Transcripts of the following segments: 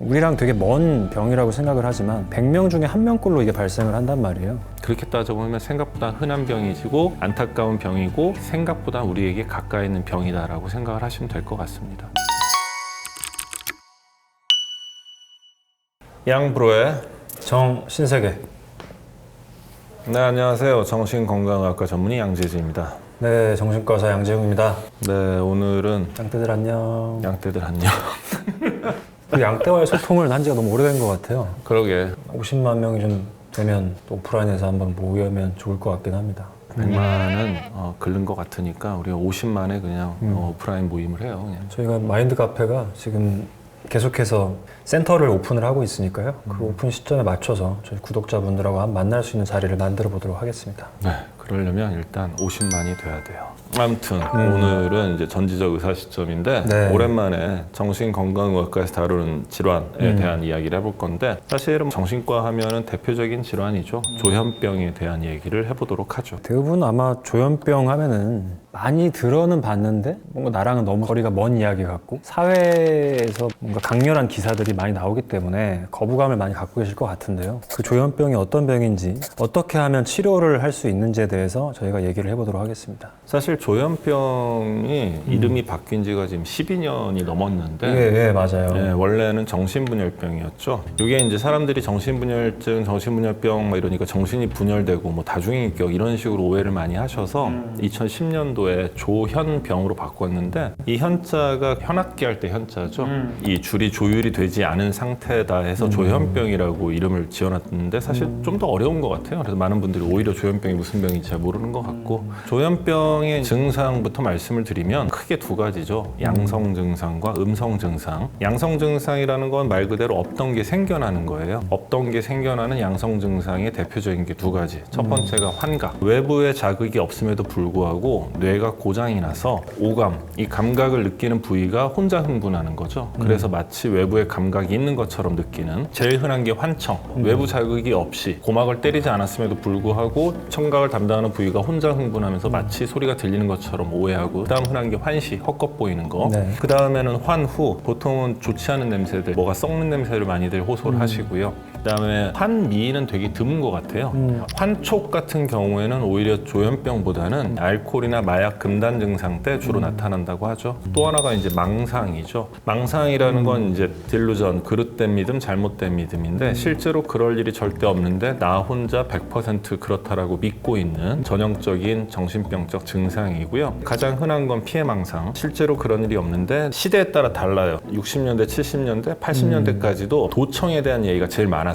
우리랑 되게 먼 병이라고 생각을 하지만 100명 중에 1명꼴로 이게 발생을 한단 말이에요. 그렇게 따져보면 생각보다 흔한 병이지고 안타까운 병이고 생각보다 우리에게 가까이 있는 병이다라고 생각을 하시면 될 것 같습니다. 양브로의 정신세계. 네, 안녕하세요. 정신건강의학과 전문의 양재주입니다. 네, 정신과사 양재웅입니다. 네, 오늘은 양떼들 안녕. 양떼들 안녕. 그 양떼와의 소통을 한 지가 너무 오래된 것 같아요. 그러게 50만 명이 좀 되면 또 오프라인에서 한번 모이면 좋을 것 같긴 합니다. 100만은 긁는 것 같으니까 우리가 50만에 그냥 오프라인 모임을 해요. 그냥. 저희가 마인드 카페가 지금 계속해서 센터를 오픈을 하고 있으니까요. 그 오픈 시점에 맞춰서 저희 구독자분들하고 한번 만날 수 있는 자리를 만들어 보도록 하겠습니다. 네, 그러려면 일단 50만이 돼야 돼요. 아무튼 오늘은 이제 전지적 의사 시점인데 네. 오랜만에 정신건강의학과에서 다루는 질환에 대한 이야기를 해볼 건데 사실은 정신과 하면은 대표적인 질환이죠. 조현병에 대한 얘기를 해보도록 하죠. 대부분 아마 조현병 하면은 많이 들어는 봤는데 뭔가 나랑은 너무 거리가 먼 이야기 같고 사회에서 뭔가 강렬한 기사들이 많이 나오기 때문에 거부감을 많이 갖고 계실 것 같은데요. 그 조현병이 어떤 병인지 어떻게 하면 치료를 할 수 있는지에 대해서 저희가 얘기를 해보도록 하겠습니다. 사실 조현병이 이름이 바뀐 지가 지금 12년이 넘었는데 예, 맞아요. 네, 원래는 정신분열병이었죠. 이게 이제 사람들이 정신분열증, 정신분열병 막 이러니까 정신이 분열되고 뭐 다중인격 이런 식으로 오해를 많이 하셔서 2010년도에 조현병으로 바꿨는데 이 현자가 현악기 할 때 현자죠. 이 줄이 조율이 되지 않은 상태다 해서 조현병이라고 이름을 지어놨는데 사실 좀 더 어려운 것 같아요. 그래서 많은 분들이 오히려 조현병이 무슨 병인지 잘 모르는 것 같고 조현병의 증상부터 말씀을 드리면 크게 두 가지죠. 양성 증상과 음성 증상. 양성 증상이라는 건 말 그대로 없던 게 생겨나는 거예요. 없던 게 생겨나는 양성 증상의 대표적인 게 두 가지. 첫 번째가 환각. 외부의 자극이 없음에도 불구하고 뇌가 고장이 나서 오감, 이 감각을 느끼는 부위가 혼자 흥분하는 거죠. 그래서 마치 외부의 감각이 있는 것처럼 느끼는. 제일 흔한 게 환청. 외부 자극이 없이 고막을 때리지 않았음에도 불구하고 청각을 담당하는 부위가 혼자 흥분하면서 마치 소리가 들리는 것처럼 오해하고, 그다음 흔한 게 환시, 헛것 보이는 거. 네. 그 다음에는 환후, 보통은 좋지 않은 냄새들, 뭐가 썩는 냄새를 많이들 호소를 하시고요. 그다음에 환미는 되게 드문 것 같아요. 환촉 같은 경우에는 오히려 조현병보다는 알코올이나 마약 금단 증상 때 주로 나타난다고 하죠. 또 하나가 이제 망상이죠. 망상이라는 건 이제 딜루전, 그릇된 믿음, 잘못된 믿음인데 실제로 그럴 일이 절대 없는데 나 혼자 100% 그렇다라고 믿고 있는 전형적인 정신병적 증상이고요. 가장 흔한 건 피해망상. 실제로 그런 일이 없는데 시대에 따라 달라요. 60년대, 70년대, 80년대까지도 도청에 대한 얘기가 제일 많았어요.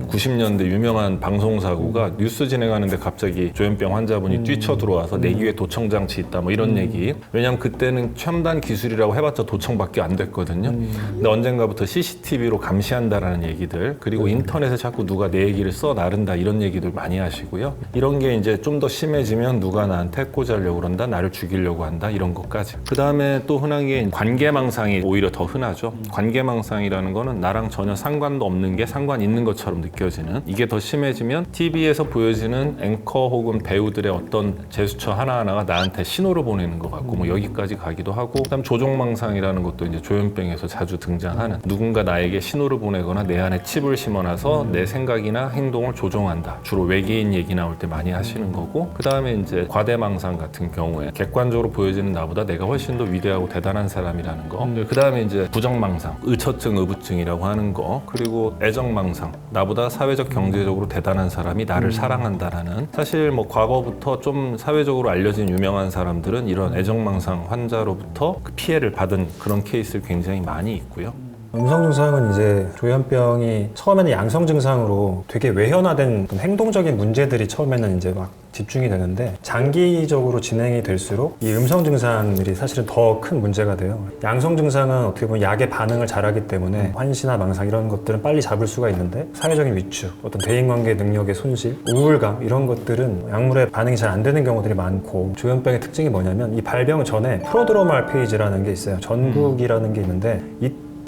90년대 유명한 방송사고가 뉴스 진행하는데 갑자기 조현병 환자분이 뛰쳐 들어와서 내 귀에 도청 장치 있다 뭐 이런 얘기. 왜냐면 그때는 첨단 기술이라고 해봤자 도청밖에 안 됐거든요. 근데 언젠가부터 CCTV로 감시한다라는 얘기들, 그리고 인터넷에 자꾸 누가 내 얘기를 써 나른다 이런 얘기들 많이 하시고요. 이런 게 이제 좀 더 심해지면 누가 나한테 해코지하려고 그런다, 나를 죽이려고 한다 이런 것까지. 그 다음에 또 흔한 게 관계망상이 오히려 더 흔하죠. 관계망상이라는 거는 나랑 전혀 상관도 없는 게 상관 있는 것처럼 느껴지는, 이게 더 심해지면 TV에서 보여지는 앵커 혹은 배우들의 어떤 제스처 하나하나가 나한테 신호를 보내는 것 같고 뭐 여기까지 가기도 하고, 그다음 조종망상이라는 것도 이제 조현병에서 자주 등장하는, 누군가 나에게 신호를 보내거나 내 안에 칩을 심어놔서 내 생각이나 행동을 조종한다. 주로 외계인 얘기 나올 때 많이 하시는 거고, 그 다음에 이제 과대망상 같은 경우에 객관적으로 보여지는 나보다 내가 훨씬 더 위대하고 대단한 사람이라는 거. 그 다음에 이제 부정망상, 의처증, 의부증이라고 하는 거. 그리고 애정망상, 나보다 사회적 경제적으로 대단한 사람이 나를 사랑한다라는. 사실 뭐 과거부터 좀 사회적으로 알려진 유명한 사람들은 이런 애정망상 환자로부터 그 피해를 받은 그런 케이스를 굉장히 많이 있고요. 음성 증상은 이제 조현병이 처음에는 양성 증상으로 되게 외현화된 행동적인 문제들이 처음에는 이제 막 집중이 되는데 장기적으로 진행이 될수록 이 음성 증상들이 사실은 더 큰 문제가 돼요. 양성 증상은 어떻게 보면 약의 반응을 잘하기 때문에 환시나 망상 이런 것들은 빨리 잡을 수가 있는데 사회적인 위축, 어떤 대인관계 능력의 손실, 우울감 이런 것들은 약물에 반응이 잘 안 되는 경우들이 많고, 조현병의 특징이 뭐냐면 이 발병 전에 프로드로말 페이지라는 게 있어요. 전국이라는 게 있는데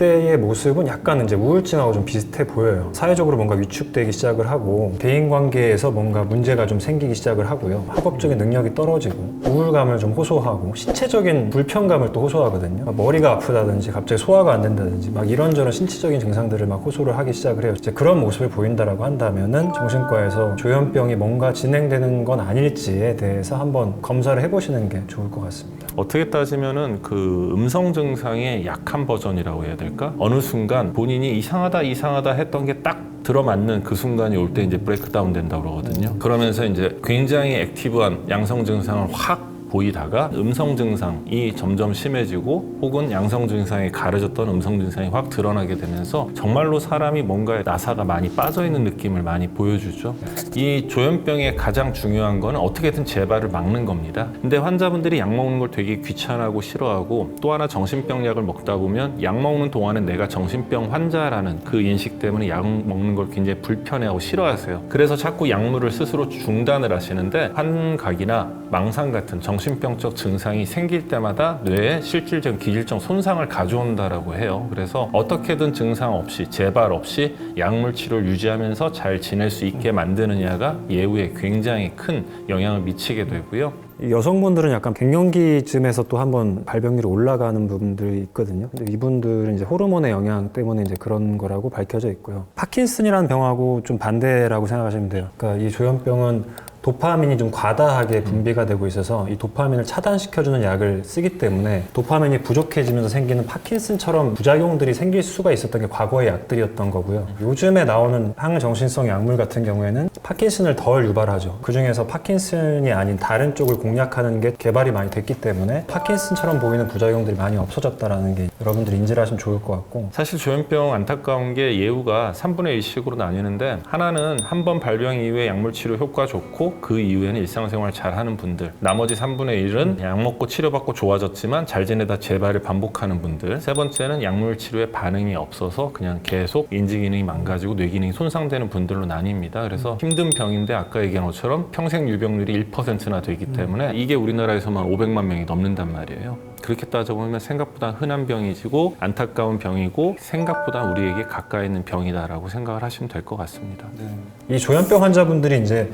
이때의 모습은 약간 이제 우울증하고 좀 비슷해 보여요. 사회적으로 뭔가 위축되기 시작을 하고 대인관계에서 뭔가 문제가 좀 생기기 시작을 하고요. 학업적인 능력이 떨어지고 우울감을 좀 호소하고 신체적인 불편감을 또 호소하거든요. 막 머리가 아프다든지 갑자기 소화가 안 된다든지 막 이런저런 신체적인 증상들을 막 호소를 하기 시작을 해요. 이제 그런 모습을 보인다라고 한다면은 정신과에서 조현병이 뭔가 진행되는 건 아닐지에 대해서 한번 검사를 해보시는 게 좋을 것 같습니다. 어떻게 따지면은 그 음성 증상의 약한 버전이라고 해야 될까? 어느 순간 본인이 이상하다 했던 게 딱 들어맞는 그 순간이 올 때 이제 브레이크다운 된다고 그러거든요. 그러면서 이제 굉장히 액티브한 양성 증상을 확 보이다가 음성 증상이 점점 심해지고 혹은 양성 증상이 가려졌던 음성 증상이 확 드러나게 되면서 정말로 사람이 뭔가 나사가 많이 빠져있는 느낌을 많이 보여주죠. 이 조현병의 가장 중요한 거는 어떻게든 재발을 막는 겁니다. 근데 환자분들이 약 먹는 걸 되게 귀찮아하고 싫어하고 또 하나 정신병 약을 먹다 보면 약 먹는 동안에 내가 정신병 환자라는 그 인식 때문에 약 먹는 걸 굉장히 불편해하고 싫어하세요. 그래서 자꾸 약물을 스스로 중단을 하시는데 환각이나 망상 같은 정신병적 증상이 생길 때마다 뇌에 실질적 기질적 손상을 가져온다라고 해요. 그래서 어떻게든 증상 없이 재발 없이 약물 치료를 유지하면서 잘 지낼 수 있게 만드느냐가 예후에 굉장히 큰 영향을 미치게 되고요. 여성분들은 약간 갱년기쯤에서 또 한번 발병률이 올라가는 부분들이 있거든요. 근데 이분들은 이제 호르몬의 영향 때문에 이제 그런 거라고 밝혀져 있고요. 파킨슨이라는 병하고 좀 반대라고 생각하시면 돼요. 그러니까 이 조현병은 도파민이 좀 과다하게 분비가 되고 있어서 이 도파민을 차단시켜주는 약을 쓰기 때문에 도파민이 부족해지면서 생기는 파킨슨처럼 부작용들이 생길 수가 있었던 게 과거의 약들이었던 거고요. 요즘에 나오는 항정신성 약물 같은 경우에는 파킨슨을 덜 유발하죠. 그중에서 파킨슨이 아닌 다른 쪽을 공략하는 게 개발이 많이 됐기 때문에 파킨슨처럼 보이는 부작용들이 많이 없어졌다는 게 여러분들이 인지를 하시면 좋을 것 같고, 사실 조현병 안타까운 게 예후가 3분의 1씩으로 나뉘는데 하나는 한 번 발병 이후에 약물 치료 효과 좋고 그 이후에는 일상생활 잘하는 분들, 나머지 3분의 1은 약 먹고 치료받고 좋아졌지만 잘 지내다 재발을 반복하는 분들, 세 번째는 약물 치료에 반응이 없어서 그냥 계속 인지기능이 망가지고 뇌기능이 손상되는 분들로 나뉩니다. 그래서 힘든 병인데 아까 얘기한 것처럼 평생 유병률이 1%나 되기 때문에 이게 우리나라에서만 500만 명이 넘는단 말이에요. 그렇게 따져보면 생각보다 흔한 병이지고 안타까운 병이고 생각보다 우리에게 가까이 있는 병이다라고 생각을 하시면 될 것 같습니다. 이 조현병 환자분들이 이제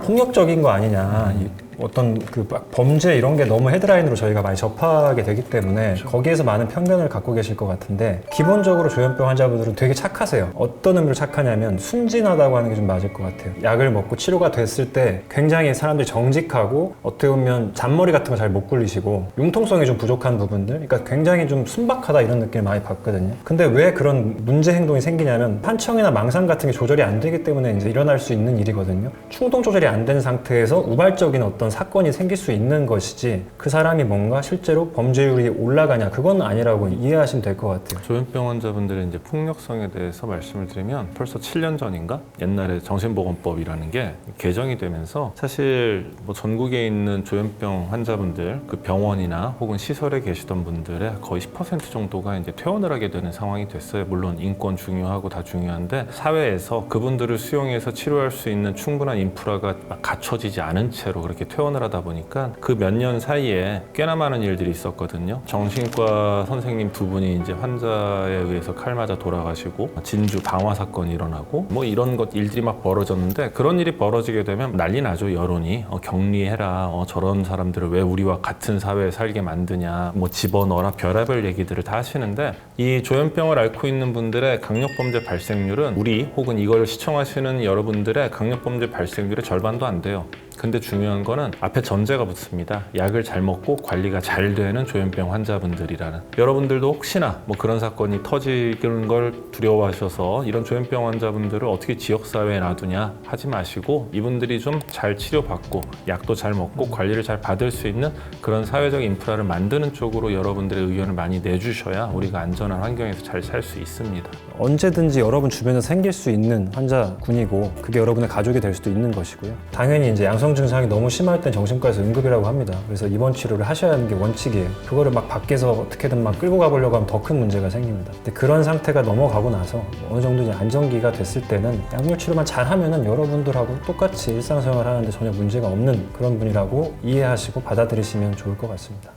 폭력적인 거 아니냐, 어떤 그 범죄 이런 게 너무 헤드라인으로 저희가 많이 접하게 되기 때문에 거기에서 많은 편견을 갖고 계실 것 같은데, 기본적으로 조현병 환자분들은 되게 착하세요. 어떤 의미로 착하냐면 순진하다고 하는 게 좀 맞을 것 같아요. 약을 먹고 치료가 됐을 때 굉장히 사람들이 정직하고 어떻게 보면 잔머리 같은 거 잘 못 굴리시고 융통성이 좀 부족한 부분들, 그러니까 굉장히 좀 순박하다 이런 느낌을 많이 받거든요. 근데 왜 그런 문제 행동이 생기냐면 판청이나 망상 같은 게 조절이 안 되기 때문에 이제 일어날 수 있는 일이거든요. 충동 조절이 안 된 상태에서 우발적인 어떤 사건이 생길 수 있는 것이지 그 사람이 뭔가 실제로 범죄율이 올라가냐, 그건 아니라고 이해하시면 될 것 같아요. 조현병 환자분들의 이제 폭력성에 대해서 말씀을 드리면 벌써 7년 전인가 옛날에 정신보건법이라는 게 개정이 되면서 사실 뭐 전국에 있는 조현병 환자분들 그 병원이나 혹은 시설에 계시던 분들의 거의 10% 정도가 이제 퇴원을 하게 되는 상황이 됐어요. 물론 인권 중요하고 다 중요한데 사회에서 그분들을 수용해서 치료할 수 있는 충분한 인프라가 갖춰지지 않은 채로 그렇게 퇴원을 하다 보니까 그 몇 년 사이에 꽤나 많은 일들이 있었거든요. 정신과 선생님 두 분이 이제 환자에 의해서 칼 맞아 돌아가시고 진주 방화 사건이 일어나고 뭐 이런 것 일들이 막 벌어졌는데, 그런 일이 벌어지게 되면 난리 나죠. 여론이 격리해라, 저런 사람들을 왜 우리와 같은 사회에 살게 만드냐, 뭐 집어넣어라, 별의별 얘기들을 다 하시는데, 이 조현병을 앓고 있는 분들의 강력범죄 발생률은 우리 혹은 이걸 시청하시는 여러분들의 강력범죄 발생률의 절반도 안 돼요. 근데 중요한 거는 앞에 전제가 붙습니다. 약을 잘 먹고 관리가 잘 되는 조현병 환자분들이라는. 여러분들도 혹시나 뭐 그런 사건이 터지는 걸 두려워하셔서 이런 조현병 환자분들을 어떻게 지역사회에 놔두냐 하지 마시고, 이분들이 좀 잘 치료받고 약도 잘 먹고 관리를 잘 받을 수 있는 그런 사회적 인프라를 만드는 쪽으로 여러분들의 의견을 많이 내주셔야 우리가 안전한 환경에서 잘 살 수 있습니다. 언제든지 여러분 주변에서 생길 수 있는 환자군이고 그게 여러분의 가족이 될 수도 있는 것이고요. 당연히 이제 양성 증상이 너무 심할 땐 정신과에서 응급이라고 합니다. 그래서 입원 치료를 하셔야 하는 게 원칙이에요. 그거를 막 밖에서 어떻게든 막 끌고 가보려고 하면 더 큰 문제가 생깁니다. 근데 그런 상태가 넘어가고 나서 어느 정도 이제 안정기가 됐을 때는 약물 치료만 잘 하면은 여러분들하고 똑같이 일상생활 하는데 전혀 문제가 없는 그런 분이라고 이해하시고 받아들이시면 좋을 것 같습니다.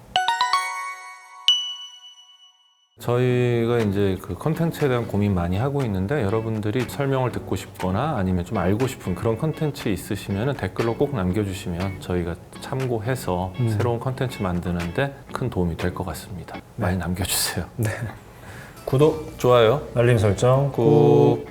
저희가 이제 그 컨텐츠에 대한 고민 많이 하고 있는데 여러분들이 설명을 듣고 싶거나 아니면 좀 알고 싶은 그런 컨텐츠 있으시면 댓글로 꼭 남겨주시면 저희가 참고해서 새로운 컨텐츠 만드는데 큰 도움이 될 것 같습니다. 많이 남겨주세요. 네. 구독, 좋아요. 알림 설정 꾹.